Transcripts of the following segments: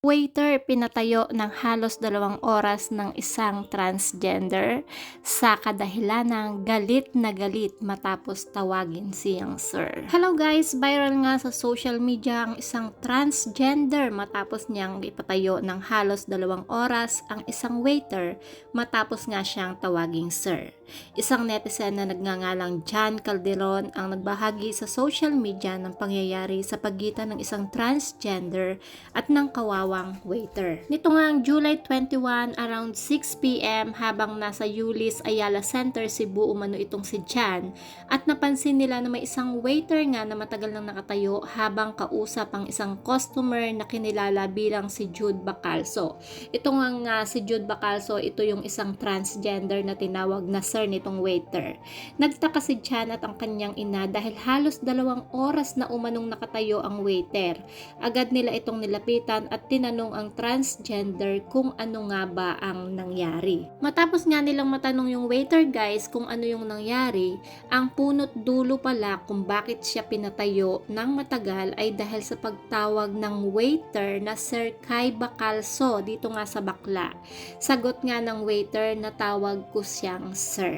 Waiter pinatayo ng halos 2 oras ng isang transgender sa kadahilan ng galit na galit matapos tawagin siyang sir. Hello guys, viral nga sa social media ang isang transgender matapos niyang ipatayo ng halos 2 oras ang isang waiter matapos nga siyang tawaging sir. Isang netizen na nagngangalang John Calderon ang nagbahagi sa social media ng pangyayari sa pagitan ng isang transgender at ng kawawang waiter. Nito nga ang July 21 around 6 p.m. habang nasa Yulis Ayala Center Cebu umano itong si John at napansin nila na may isang waiter nga na matagal nang nakatayo habang kausap ang isang customer na kinilala bilang si Jude Bacalso. Ito nga si Jude Bacalso, ito yung isang transgender na tinawag na sir nitong waiter. Nagtaka si John at ang kanyang ina dahil halos 2 oras na umanong nakatayo ang waiter. Agad nila itong nilapitan at tinanong ang transgender kung ano nga ba ang nangyari. Matapos nga nilang matanong yung waiter guys kung ano yung nangyari, ang punot dulo pala kung bakit siya pinatayo ng matagal ay dahil sa pagtawag ng waiter na Sir Kai Bacalso dito nga sa bakla. Sagot nga ng waiter na tawag ko siyang sir.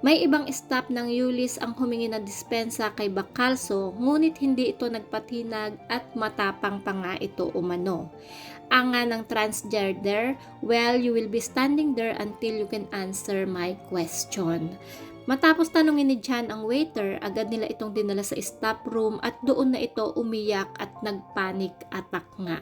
May ibang staff ng Yulis ang humingi ng dispensa kay Bacalso ngunit hindi ito nagpatinag at matapang pa nga ito umano. Ang nga ng transgender, well, you will be standing there until you can answer my question. Matapos tanungin ni John ang waiter, agad nila itong dinala sa staff room at doon na ito umiyak at nagpanic attack nga.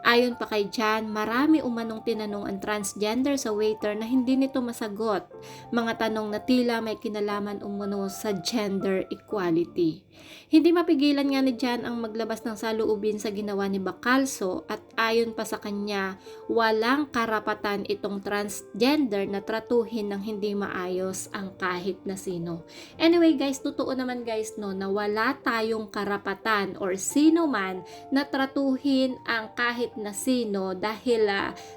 Ayon pa kay John, marami umanong tinanong ang transgender sa waiter na hindi nito masagot. Mga tanong na tila may kinalaman umano sa gender equality. Hindi mapigilan nga ni John ang maglabas ng saloobin sa ginawa ni Bacalso at ayon pa sa kanya, walang karapatan itong transgender na tratuhin ng hindi maayos ang kahit na sino. Anyway guys, totoo naman guys no na wala tayong karapatan or sino man na tratuhin ang kahit na sino dahil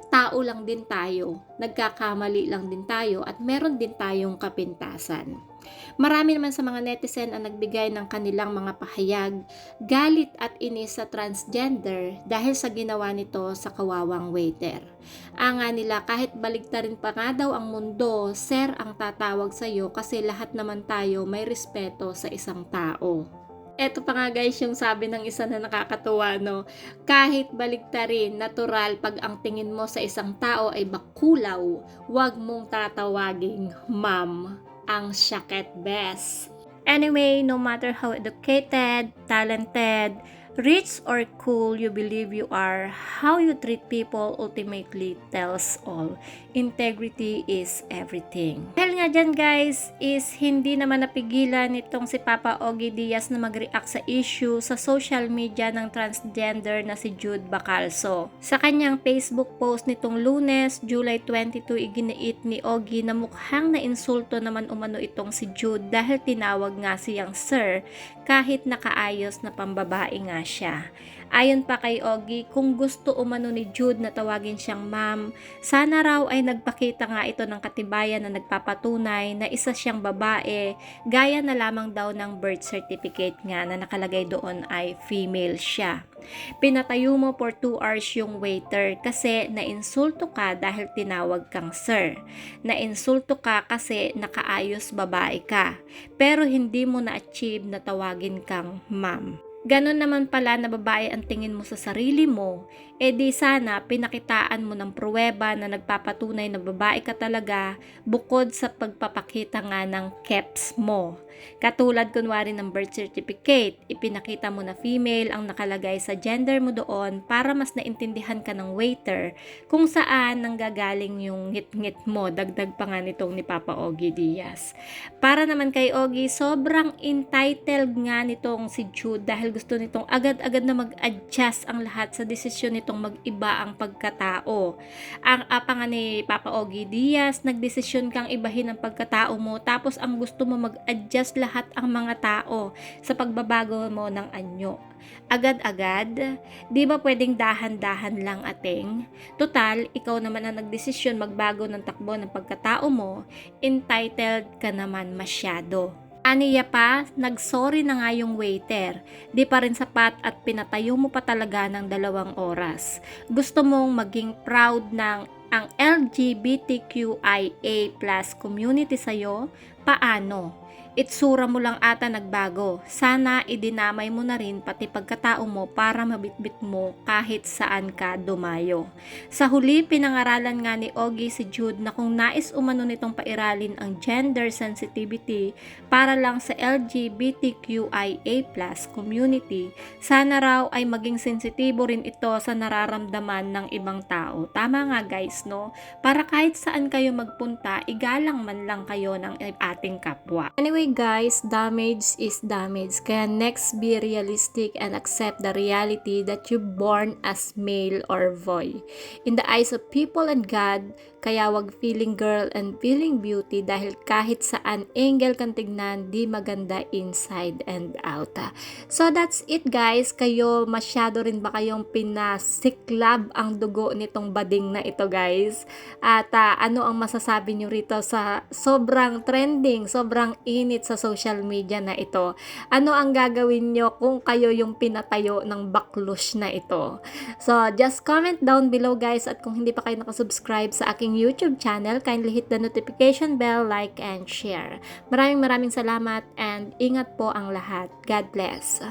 tao lang din tayo, nagkakamali lang din tayo at meron din tayong kapintasan. Marami naman sa mga netizen ang nagbigay ng kanilang mga pahayag, galit at inis sa transgender dahil sa ginawa nito sa kawawang waiter. Anga nila kahit baligtarin pa nga daw ang mundo, sir ang tatawag sa iyo kasi lahat naman tayo may respeto sa isang tao. Eto pa nga guys yung sabi ng isa na nakakatuwa no, kahit baligtarin, natural pag ang tingin mo sa isang tao ay bakulaw, wag mong tatawaging ma'am, ang shaket best. Anyway, no matter how educated, talented, rich or cool you believe you are, how you treat people ultimately tells all. Integrity is everything. Dahil nga dyan guys, is hindi naman napigilan nitong si Papa Ogie Diaz na mag-react sa issue sa social media ng transgender na si Jude Bacalso. Sa kanyang Facebook post nitong Lunes, July 22, iginiit ni Ogie na mukhang na-insulto naman umano itong si Jude dahil tinawag nga siyang sir kahit nakaayos na pambabae nga siya. Ayon pa kay Ogie, kung gusto umano ni Jude na tawagin siyang ma'am, sana raw ay nagpakita nga ito ng katibayan na nagpapatunay na isa siyang babae, gaya na lamang daw ng birth certificate nga na nakalagay doon ay female siya. Pinatayo mo for 2 hours yung waiter kasi nainsulto ka dahil tinawag kang sir. Nainsulto ka kasi nakaayos babae ka, pero hindi mo na-achieve na tawagin kang ma'am. Ganon naman pala na babae ang tingin mo sa sarili mo, di sana pinakitaan mo ng pruweba na nagpapatunay na babae ka talaga bukod sa pagpapakita nga ng keps mo. Katulad kunwari ng birth certificate, ipinakita mo na female ang nakalagay sa gender mo doon para mas naintindihan ka ng waiter kung saan nanggagaling yung ngit-ngit mo, dagdag pa nga nitong ni Papa Ogie Diaz. Para naman kay Ogie, sobrang entitled nga nitong si Jude dahil gusto nitong agad-agad na mag-adjust ang lahat sa desisyon nitong mag-iba ang pagkatao. Ang apa nga ni Papa Ogie Diaz, nagdesisyon kang ibahin ang pagkatao mo tapos ang gusto mo mag-adjust lahat ang mga tao sa pagbabago mo ng anyo. Agad-agad, di ba pwedeng dahan-dahan lang ating? Total, ikaw naman ang nagdesisyon magbago ng takbo ng pagkatao mo, entitled ka naman masyado. Aniya pa, nagsorry na nga yung waiter. Di pa rin sapat at pinatayo mo pa talaga ng 2 oras. Gusto mong maging proud ng ang LGBTQIA+ community sa'yo? Paano? Itsura mo lang ata nagbago. Sana idinamay mo na rin pati pagkatao mo para mabitbit mo kahit saan ka dumayo. Sa huli, pinangaralan nga ni Ogie si Jude na kung nais umano nitong pairalin ang gender sensitivity para lang sa LGBTQIA+ community, sana raw ay maging sensitibo rin ito sa nararamdaman ng ibang tao. Tama nga guys, no? Para kahit saan kayo magpunta, igalang man lang kayo ng ating kapwa. Anyway guys, damage is damage. Kaya next, be realistic and accept the reality that you're born as male or boy. In the eyes of people and God, kaya wag feeling girl and feeling beauty dahil kahit saan angle kang tignan, di maganda inside and out. So that's it guys. Kayo, masyado rin ba kayong pinasiklab ang dugo nitong bading na ito guys? At ano ang masasabi nyo rito sa sobrang trending, sobrang init sa social media na ito? Ano ang gagawin nyo kung kayo yung pinatayo ng baklush na ito? So just comment down below guys, at kung hindi pa kayo nakasubscribe sa aking YouTube channel, kindly hit the notification bell, like and share. Maraming salamat and ingat po ang lahat. God bless.